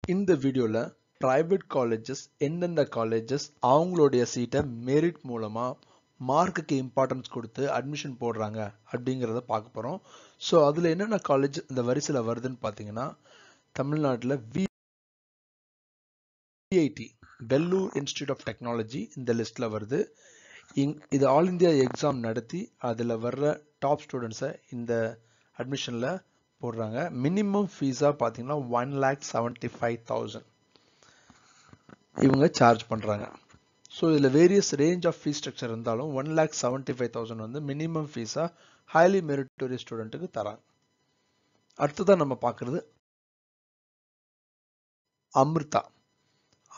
இந்த வீடியோல private colleges எந்தெந்த காலேஜஸ் அவங்களுடைய சீட்டை மெரிட் மூலமா மார்க்குக்கு இம்பார்ட்டன்ஸ் கொடுத்து அட்மிஷன் போடுறாங்க அப்படிங்கிறத பார்க்க போறோம். ஸோ அதுல என்னென்ன காலேஜ் இந்த வரிசையில் வருதுன்னு பார்த்தீங்கன்னா, தமிழ்நாட்டில் VIT Vellore institute of technology இந்த லிஸ்ட்ல வருது. இது ஆல் இந்தியா எக்ஸாம் நடத்தி அதில் வர்ற டாப் ஸ்டூடெண்ட்ஸை இந்த அட்மிஷனில் போடுறாங்க. மினிமம் ஃபீஸாக பார்த்தீங்கன்னா 1,75,000 இவங்க சார்ஜ் பண்ணுறாங்க. ஸோ இதில் various range of fees structure இருந்தாலும் 1,75,000 வந்து மினிமம் ஃபீஸாக ஹைலி மெரிட்டோரியஸ் ஸ்டூடெண்ட்டுக்கு தராங்க. அடுத்ததான் நம்ம பார்க்குறது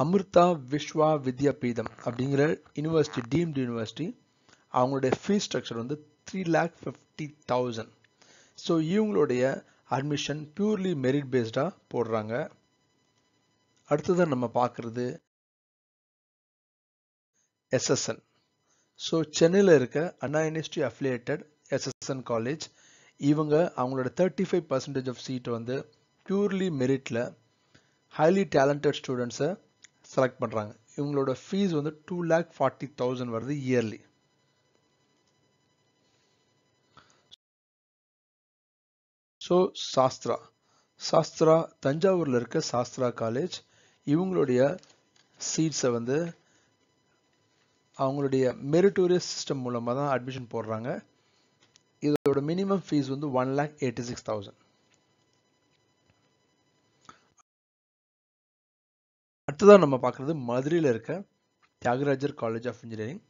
அமிர்தா விஸ்வா வித்யாபீடம் அப்படிங்கிற யூனிவர்சிட்டி, டீம்டு யூனிவர்சிட்டி. அவங்களுடைய ஃபீஸ் ஸ்ட்ரக்சர் வந்து 3,50,000. ஸோ இவங்களுடைய அட்மிஷன் பியூர்லி மெரிட் பேஸ்டாக போடுறாங்க. அடுத்ததான் நம்ம பார்க்குறது SSN. ஸோ சென்னையில் இருக்க அண்ணா யூனிவர்சிட்டி அஃபிலியேட்டட் SSN காலேஜ். இவங்க அவங்களோட 35% ஆஃப் சீட் வந்து பியூர்லி மெரிட்டில் ஹைலி டேலண்டட் ஸ்டூடெண்ட்ஸை செலக்ட் பண்ணுறாங்க. இவங்களோட ஃபீஸ் வந்து 2,40,000 வருது இயர்லி. ஸோ சாஸ்திரா தஞ்சாவூரில் இருக்க சாஸ்திரா காலேஜ், இவங்களுடைய சீட்ஸை வந்து அவங்களுடைய மெரிட்டோரியஸ் சிஸ்டம் மூலமாக தான் அட்மிஷன் போடுறாங்க. இதோட மினிமம் ஃபீஸ் வந்து 1,86,000. அடுத்ததான் நம்ம பார்க்குறது மதுரையில் இருக்க தியாகராஜர் காலேஜ் ஆஃப் இன்ஜினியரிங்.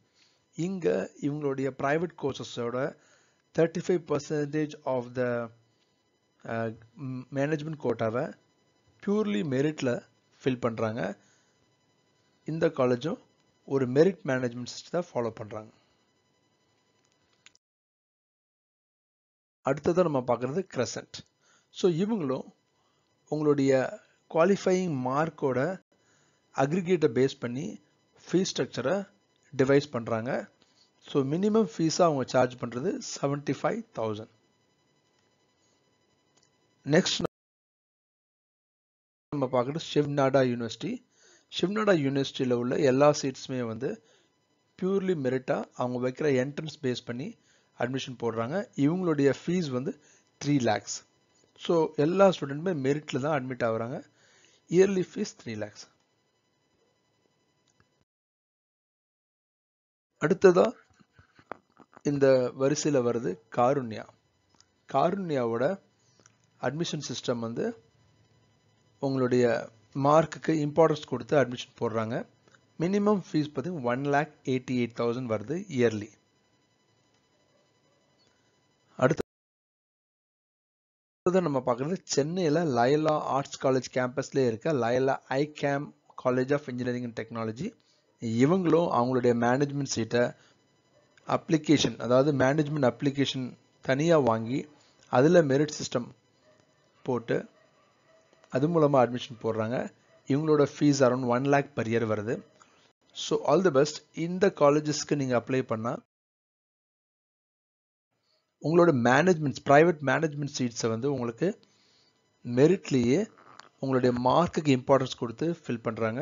இங்கே இவங்களுடைய ப்ரைவேட் கோர்சஸோட 35% ஆஃப் த மேனேஜ்மெண்ட் கோட்டாவை பியூர்லி மெரிட்டில் ஃபில் பண்ணுறாங்க. இந்த காலேஜும் ஒரு மெரிட் மேனேஜ்மெண்ட் சிஸ்டத்தை ஃபாலோ பண்ணுறாங்க. அடுத்ததான் நம்ம பார்க்குறது கிரசன்ட். ஸோ இவங்களும் உங்களுடைய குவாலிஃபையிங் மார்க்கோட அக்ரிகேட்டை பேஸ் பண்ணி ஃபீஸ் ஸ்ட்ரக்சரை டிவைஸ் பண்ணுறாங்க. ஸோ மினிமம் ஃபீஸாக அவங்க சார்ஜ் பண்ணுறது 75,000. நெக்ஸ்ட் நம்ம பார்க்குறது ஷிவ்நாடா யூனிவர்சிட்டியில் உள்ள எல்லா சீட்ஸுமே வந்து பியூர்லி மெரிட்டாக அவங்க வைக்கிற என்ட்ரன்ஸ் பேஸ் பண்ணி அட்மிஷன் போடுறாங்க. இவங்களுடைய ஃபீஸ் வந்து 3 lakhs. ஸோ எல்லா ஸ்டூடெண்ட்டுமே மெரிட்டில் தான் அட்மிட் ஆகுறாங்க. Yearly fees 3 lakhs. அடுத்ததா இந்த வரிசையில் வருது காருண்யாவோட அட்மிஷன் சிஸ்டம் வந்து உங்களுடைய மார்க்குக்கு இம்பார்ட்டன்ஸ் கொடுத்து அட்மிஷன் போடுறாங்க. மினிமம் ஃபீஸ் பார்த்தீங்கன்னா 1,88,000 வருது இயர்லி. அடுத்தது நம்ம பார்க்குறது சென்னையில் லயலா ஆர்ட்ஸ் காலேஜ் கேம்பஸ்லேயே இருக்க Loyola ICAM college of engineering and technology. இவங்களும் அவங்களுடைய மேனேஜ்மெண்ட் சீட்டை அப்ளிகேஷன், அதாவது மேனேஜ்மெண்ட் அப்ளிகேஷன் தனியாக வாங்கி அதில் மெரிட் சிஸ்டம் போட்டு அது மூலமாக அட்மிஷன் போடுறாங்க. இவங்களோட fees around 1 lakh per year வருது. So all the best. இந்த காலேஜஸ்க்கு நீங்கள் அப்ளை பண்ணால் உங்களோட ப்ரைவேட் மேனேஜ்மெண்ட் சீட்ஸை வந்து உங்களுக்கு மெரிட்லேயே உங்களுடைய மார்க்குக்கு இம்பார்ட்டன்ஸ் கொடுத்து ஃபில் பண்ணுறாங்க.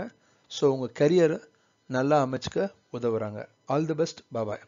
ஸோ உங்கள் கரியரை நல்லா அமைச்சுக்க உதவுறாங்க. All the best. பாய்.